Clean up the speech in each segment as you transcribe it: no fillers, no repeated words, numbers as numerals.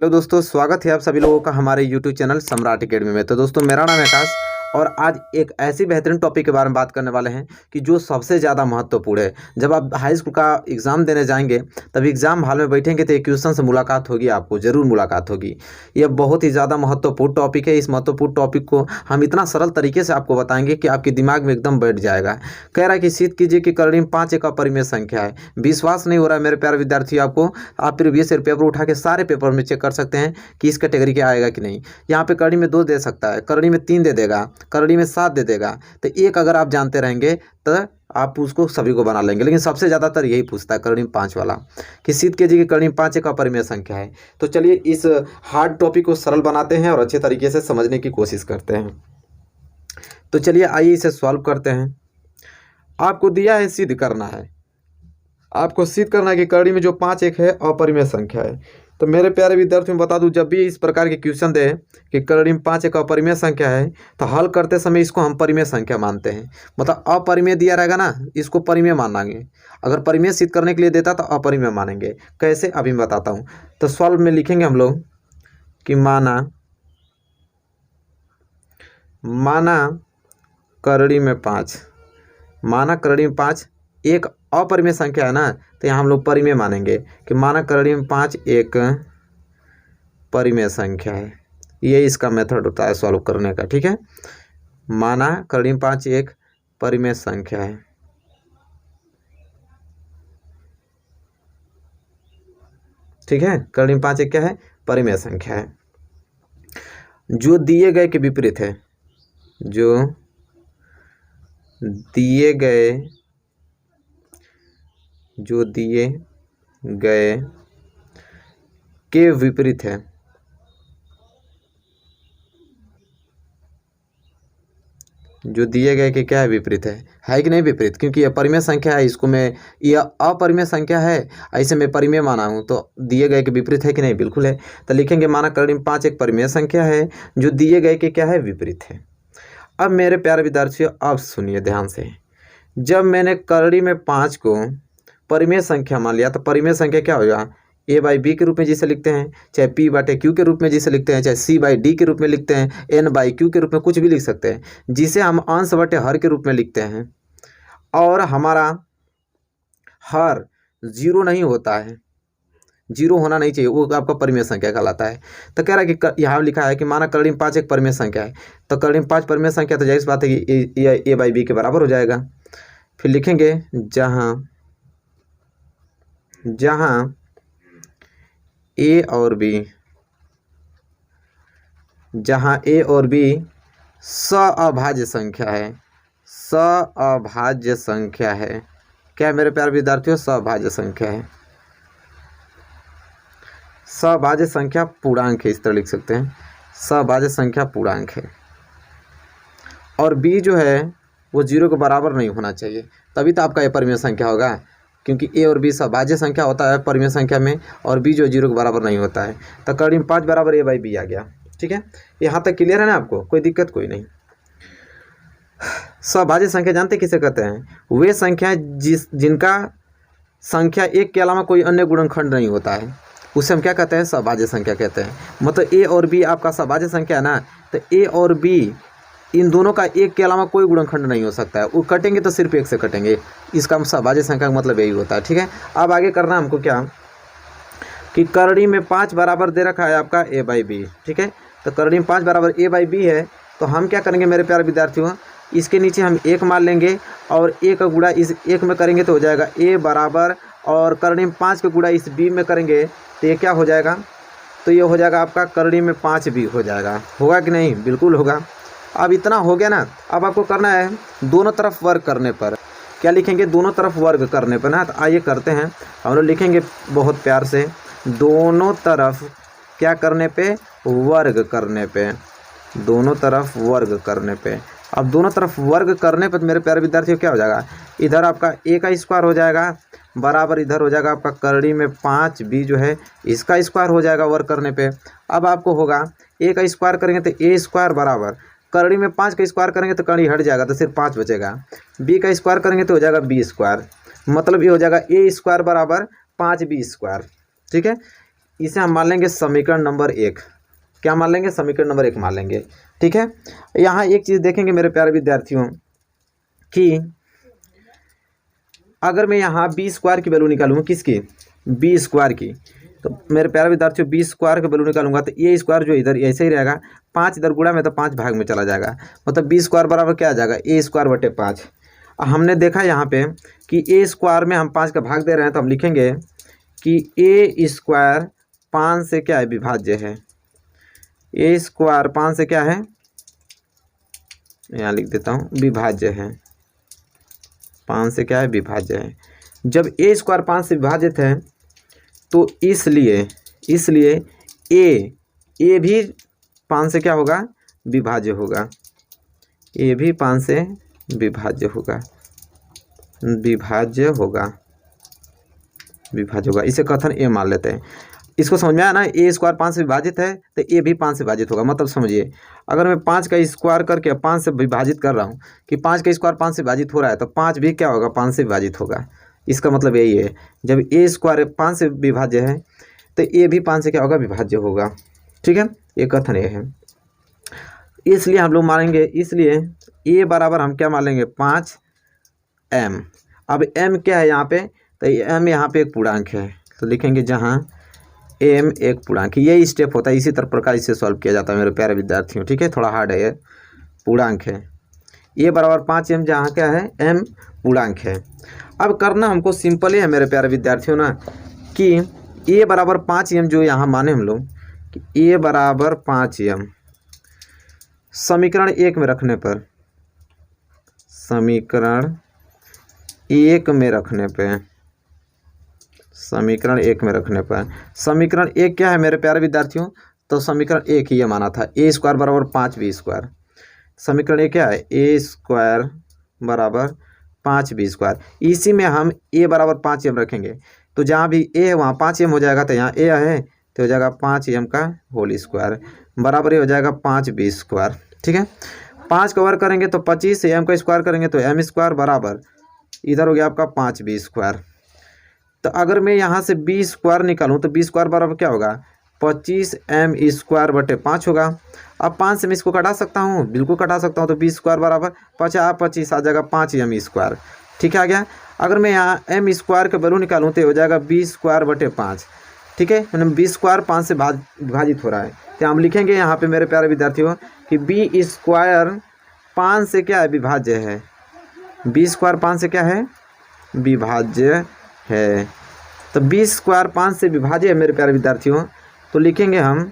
Hello दोस्तों, स्वागत है आप सभी लोगों का हमारे यूट्यूब चैनल सम्राट एकेडमी में। तो दोस्तों, मेरा नाम है आकाश और आज एक ऐसी बेहतरीन टॉपिक के बारे में बात करने वाले हैं कि जो सबसे ज़्यादा महत्वपूर्ण है। जब आप हाई स्कूल का एग्ज़ाम देने जाएंगे तब एग्ज़ाम हॉल में बैठेंगे तो एक क्वेश्चन से मुलाकात होगी, आपको ज़रूर मुलाकात होगी। यह बहुत ही ज़्यादा महत्वपूर्ण टॉपिक है। इस महत्वपूर्ण टॉपिक को हम इतना सरल तरीके से आपको बताएंगे कि आपके दिमाग में एकदम बैठ जाएगा। कह रहा है कि सिद्ध कीजिए कि करड़ी में 5 एक अपरिमेय संख्या है। विश्वास नहीं हो रहा है मेरे प्यारे विद्यार्थी आपको? आप प्रीवियस ईयर पेपर उठा के सारे पेपर में चेक कर सकते हैं कि इस कैटेगरी के आएगा कि नहीं। यहाँ पे करड़ी में 2 दे सकता है, करड़ी में 3 दे देगा, करड़ी में 7 दे देगा। तो एक अगर आप जानते रहेंगे तो आप उसको सभी को बना लेंगे, लेकिन सबसे ज़्यादातर यही पूछता है करड़ी में 5 वाला कि सिद्ध कीजिए कि करड़ी में 5 एक अपरिमेय संख्या है। तो चलिए इस हार्ड टॉपिक को सरल बनाते हैं और अच्छे तरीके से समझने की कोशिश करते हैं। तो चलिए आइए इसे सॉल्व करते हैं। आपको दिया है सिद्ध करना है, आपको सिद्ध करना है कि करड़ी में जो 5 एक है अपरिमेय संख्या है। तो मेरे प्यारे विद्यार्थियों बता दूं, जब भी इस प्रकार के क्वेश्चन दे कि करड़ी में 5 एक अपरिमेय संख्या है तो हल करते समय इसको हम परिमेय संख्या मानते हैं। मतलब अपरिमेय दिया रहेगा ना, इसको परिमेय मानेंगे। अगर परिमेय सिद्ध करने के लिए देता तो अपरिमेय मानेंगे। कैसे, अभी मैं बताता हूँ। तो सॉल्व में लिखेंगे हम लोग कि माना करड़ी में 5, माना करड़ी में 5 एक अपरिमेय संख्या है ना, तो यहाँ हम लोग परिमेय मानेंगे कि माना करड़ी में 5 एक परिमेय संख्या है। ये इसका मेथड होता है सॉल्व करने का। ठीक है, माना करड़ी में 5 एक परिमेय संख्या है। ठीक है, करड़ी में 5 एक क्या है? परिमेय संख्या है। जो दिए गए के विपरीत है, जो दिए गए के विपरीत है, जो दिए गए के क्या है? विपरीत है कि नहीं विपरीत? क्योंकि यह परिमेय संख्या है, इसको मैं यह अपरिमेय संख्या है, ऐसे मैं परिमेय माना हूँ, तो दिए गए के विपरीत है कि नहीं? बिल्कुल है। तो लिखेंगे माना करड़ी में 5 एक परिमेय संख्या है जो दिए गए के क्या है? विपरीत है। अब मेरे प्यारे विद्यार्थियों, अब सुनिए ध्यान से। जब मैंने करड़ी में 5 को परिमेय संख्या मान लिया तो परिमेय संख्या क्या होगा? a बाई बी के रूप में जिसे लिखते हैं, चाहे p बाटे q के रूप में जिसे लिखते हैं, चाहे c बाई डी के रूप में लिखते हैं, n बाई q के रूप में कुछ भी लिख सकते हैं, जिसे हम अंश बटे हर के रूप में लिखते हैं। और हमारा हर जीरो नहीं होता है, जीरो होना नहीं चाहिए, वो आपका परिमेय संख्या कहलाता है। तो कह रहा है कि यहाँ लिखा है कि माना करड़ी में 5 एक परिमेय संख्या है, तो करड़ी में 5 परिमेय संख्या, तो जाहिर सी बात है कि a बाई बी के बराबर हो जाएगा। फिर लिखेंगे जहाँ ए और बी सअभाज्य संख्या है, सअभाज्य संख्या है। क्या मेरे प्यारे विद्यार्थियों? सअभाज्य संख्या है। सअभाज्य संख्या पूर्णांक है, इस तरह लिख सकते हैं, सअभाज्य संख्या पूर्णांक है। और बी जो है वो 0 के बराबर नहीं होना चाहिए, तभी तो आपका ये परिमेय संख्या होगा। क्योंकि ए और बी सअभाज्य संख्या होता है परिमेय संख्या में, और बी जो 0 के बराबर नहीं होता है। तो करड़ी में 5 बराबर a बाई बी आ गया। ठीक है, यहाँ तक क्लियर है ना आपको? कोई दिक्कत कोई नहीं। सअभाज्य संख्या जानते किसे कहते हैं? वे संख्याएं जिनका संख्या 1 के अलावा कोई अन्य गुणनखंड नहीं होता है, उसे हम क्या कहते हैं? सअभाज्य संख्या कहते हैं। मतलब ए और बी आपका सअभाज्य संख्या है ना, तो ए और बी इन दोनों का 1 के अलावा कोई गुणनखंड नहीं हो सकता है। वो कटेंगे तो सिर्फ 1 से कटेंगे, इसका सअभाज्य संख्या का मतलब यही होता है। ठीक है, अब आगे करना हमको क्या कि करड़ी में 5 बराबर दे रखा है आपका a बाई बी। ठीक है, तो करड़ी में 5 बराबर a बाई बी है, तो हम क्या करेंगे मेरे प्यारे विद्यार्थियों? इसके नीचे हम 1 मान लेंगे और a का गुणा इस 1 में करेंगे तो हो जाएगा a बराबर, और करड़ी में 5 का गुणा इस b में करेंगे तो ये क्या हो जाएगा? तो ये हो जाएगा आपका करड़ी में 5 b हो जाएगा। होगा कि नहीं? बिल्कुल होगा। अब इतना हो गया ना, अब आपको करना है दोनों तरफ वर्ग करने पर। क्या लिखेंगे? दोनों तरफ वर्ग करने पर ना। तो आइए करते हैं, हम लोग लिखेंगे बहुत प्यार से, दोनों तरफ क्या करने पे? वर्ग करने पे, दोनों तरफ वर्ग करने पे। अब दोनों तरफ वर्ग करने पर मेरे प्यारे विद्यार्थियों क्या हो जाएगा? इधर आपका a का स्क्वायर हो जाएगा बराबर, इधर हो जाएगा आपका करड़ी में 5 b जो है इसका स्क्वायर हो जाएगा वर्ग करने पे। अब आपको होगा a का स्क्वायर करेंगे तो a स्क्वायर बराबर, करड़ी में 5 का स्क्वायर करेंगे तो करड़ी हट जाएगा तो सिर्फ 5 बचेगा, b का स्क्वायर करेंगे तो हो जाएगा b स्क्वायर, मतलब ये हो जाएगा a स्क्वायर बराबर 5b स्क्वायर। ठीक है, इसे हम मान लेंगे समीकरण नंबर 1। क्या मान लेंगे? समीकरण नंबर 1 मान लेंगे। ठीक है, यहाँ एक चीज़ देखेंगे मेरे प्यारे विद्यार्थियों कि अगर मैं यहाँ बी स्क्वायर की वैल्यू निकालूँ, किसकी? बी स्क्वायर की, तो मेरे प्यारे विद्यार्थियों बी स्क्वायर की वैल्यू निकालूंगा तो ए स्क्वायर जो इधर ऐसे ही रहेगा, 5 इधर गुणा में तो 5 भाग में चला जाएगा, मतलब बी स्क्वायर बराबर क्या आ जाएगा? ए स्क्वायर बटे 5। हमने देखा यहाँ पे कि ए स्क्वायर में हम 5 का भाग दे रहे हैं, तो हम लिखेंगे कि ए स्क्वायर 5 से क्या है? विभाज्य है। ए स्क्वायर 5 से क्या है? यहाँ लिख देता हूँ, विभाज्य है। 5 से क्या है? विभाज्य है। जब ए स्क्वायर 5 से विभाजित है तो इसलिए ए भी 5 से क्या होगा? विभाज्य होगा। ए भी 5 से विभाज्य होगा, इसे कथन ए मान लेते हैं। इसको समझ में आया ना? ए स्क्वायर 5 से विभाजित है तो ए भी 5 से विभाजित होगा। मतलब समझिए, अगर मैं 5 का स्क्वायर करके 5 से विभाजित कर रहा हूँ कि 5 का स्क्वायर 5 से विभाजित हो रहा है, तो 5 भी क्या होगा? 5 से विभाजित होगा। इसका मतलब यही है, जब ए स्क्वायर 5 से विभाज्य है तो ए भी 5 से क्या होगा? विभाज्य होगा। ठीक है, ये कथन ये है। इसलिए हम लोग मानेंगे, इसलिए ए बराबर हम क्या मान लेंगे? 5m। अब m क्या है यहाँ पे? तो m यहाँ पे एक पूर्णांक है, तो लिखेंगे जहाँ m एक पूर्णांक है। यही स्टेप होता है, इसी तरह प्रकार इसे सॉल्व किया जाता है मेरे प्यारे विद्यार्थियों। ठीक है, थोड़ा हार्ड है, ये पूर्णांक है। ए बराबर 5m जहाँ क्या है? m पूर्णांक है। अब करना हमको सिंपल ही है मेरे प्यारे विद्यार्थियों ना, कि ए बराबर 5m जो यहाँ माने हम लोग कि ए बराबर 5m समीकरण 1 में रखने पर, समीकरण 1 में रखने पर समीकरण 1 क्या है मेरे प्यारे विद्यार्थियों? तो समीकरण 1 ही ये माना था, ए स्क्वायर बराबर 5b स्क्वायर। समीकरण 1 क्या है? ए स्क्वायर बराबर 5b स्क्वायर। इसी में हम ए बराबर 5m रखेंगे, तो जहाँ भी ए है वहाँ 5m हो जाएगा, तो यहाँ ए है तो हो जाएगा 5m का होल स्क्वायर बराबर ये हो जाएगा 5b स्क्वायर। ठीक है, 5 का वर्ग करेंगे तो 25, m का स्क्वायर करेंगे तो m स्क्वायर बराबर इधर हो गया आपका 5b स्क्वायर। तो अगर मैं यहाँ से b स्क्वायर निकालूँ तो b स्क्वायर बराबर क्या होगा? 25m स्क्वायर बटे 5 होगा। अब 5 से मैं इसको कटा सकता हूँ, बिल्कुल कटा सकता हूँ, तो b स्क्वायर बराबर 25 आ जाएगा 5m स्क्वायर। ठीक है, आ गया। अगर मैं यहाँ m स्क्वायर का वैल्यू निकालूँ तो हो जाएगा b स्क्वायर बटे 5। ठीक है, मतलब b स्क्वायर 5 से विभाजित हो रहा है, तो हम लिखेंगे यहाँ पे मेरे प्यारे विद्यार्थियों कि b स्क्वायर 5 से क्या है? विभाज्य है। b स्क्वायर 5 से क्या है? विभाज्य है। तो b स्क्वायर 5 से विभाज्य है मेरे प्यारे विद्यार्थियों, तो लिखेंगे हम,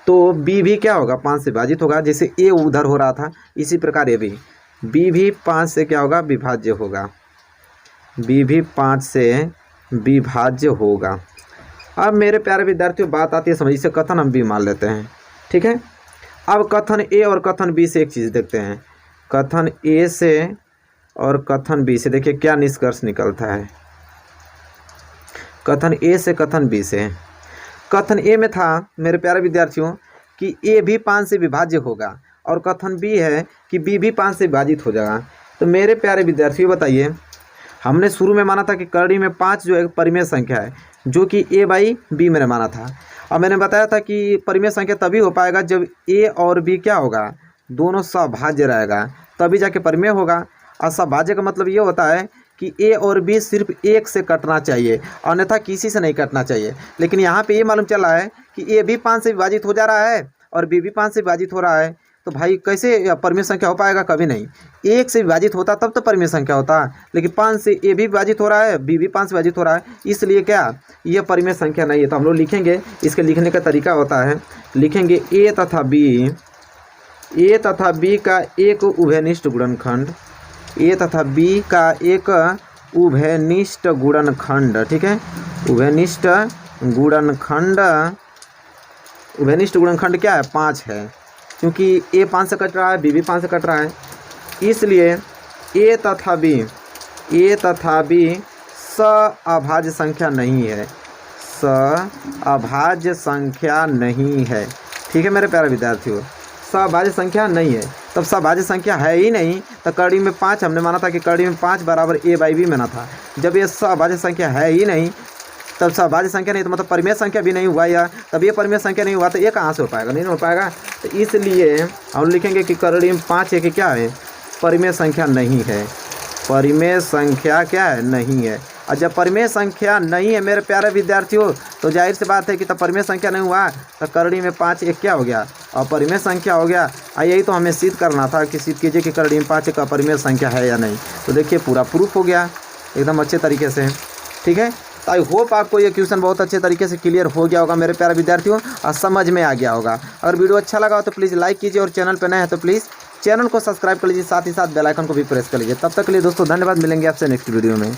तो b भी क्या होगा? 5 से विभाजित होगा। जैसे a उधर हो रहा था इसी प्रकार b भी 5 से क्या होगा? विभाज्य होगा। b भी 5 से विभाज्य होगा। अब मेरे प्यारे विद्यार्थियों बात आती है समझ, इसे कथन हम b मान लेते हैं। ठीक है, अब कथन a और कथन b से एक चीज़ देखते हैं। कथन a से और कथन b से देखिए क्या निष्कर्ष निकलता है। कथन a से कथन b से, कथन a में था मेरे प्यारे विद्यार्थियों कि a भी 5 से विभाज्य होगा, और कथन b है कि b भी 5 से विभाजित हो जाएगा। तो मेरे प्यारे विद्यार्थियों बताइए, हमने शुरू में माना था कि करड़ी में 5 जो एक परिमेय संख्या है, जो कि a बाई b मैंने माना था। अब मैंने बताया था कि परिमेय संख्या तभी हो पाएगा जब a और b क्या होगा? दोनों सभाज्य रहेगा, तभी जाके परिमेय होगा। और सभाज्य का मतलब ये होता है कि a और b सिर्फ एक से कटना चाहिए, अन्यथा किसी से नहीं कटना चाहिए। लेकिन यहाँ पे ये मालूम चल रहा है कि a भी 5 से विभाजित हो जा रहा है और b भी 5 से विभाजित हो रहा है, तो भाई कैसे परिमेय संख्या हो पाएगा? कभी नहीं। 1 से विभाजित होता तब तो परिमेय संख्या होता, लेकिन 5 से a भी विभाजित हो रहा है, b भी 5 से विभाजित हो रहा है, इसलिए क्या यह परिमेय संख्या नहीं है। तो हम लोग लिखेंगे, इसके लिखने का तरीका होता है, लिखेंगे a तथा b का एक उभयनिष्ठ गुणनखंड, a तथा b का एक उभयनिष्ठ गुणनखंड। ठीक है, उभयनिष्ठ गुणनखंड क्या है? 5 है, क्योंकि a 5 से कट रहा है, b भी 5 से कट रहा है, इसलिए a तथा b सअभाज्य संख्या नहीं है, सअभाज्य संख्या नहीं है। ठीक है मेरे प्यारे विद्यार्थियों, सअभाज्य संख्या नहीं है। तब सअभाज्य संख्या है ही नहीं, तो कड़ी में 5 हमने माना था कि कड़ी में 5 बराबर a बाई b माना था। जब ये सअभाज्य संख्या है ही नहीं, तब सभाज्य संख्या नहीं तो मतलब परिमेय संख्या भी नहीं हुआ, या तब ये परिमेय संख्या नहीं हुआ तो ये कहाँ से हो पाएगा, नहीं हो पाएगा। तो इसलिए हम लिखेंगे कि करणीय में 5 है कि क्या है, परिमेय संख्या नहीं है, परिमेय संख्या क्या है, नहीं है। और जब परिमेय संख्या नहीं है मेरे प्यारे विद्यार्थियों, तो जाहिर सी बात है कि तब परिमेय संख्या नहीं हुआ तो करणीय में 5 एक क्या हो गया, और परिमेय संख्या हो गया। यही तो हमें सिद्ध करना था कि सिद्ध कीजिए कि करणीय में 5 एक परिमेय संख्या है या नहीं। तो देखिए पूरा प्रूफ हो गया एकदम अच्छे तरीके से, ठीक है। तो आई होप आपको ये क्वेश्चन बहुत अच्छे तरीके से क्लियर हो गया होगा मेरे प्यारे विद्यार्थियों, और समझ में आ गया होगा। अगर वीडियो अच्छा लगा हो तो प्लीज़ लाइक कीजिए, और चैनल पर नए हैं तो प्लीज़ चैनल को सब्सक्राइब कर लीजिए, साथ ही साथ बेल आइकन को भी प्रेस कर लीजिए। तब तक के लिए दोस्तों धन्यवाद, मिलेंगे आपसे नेक्स्ट वीडियो में।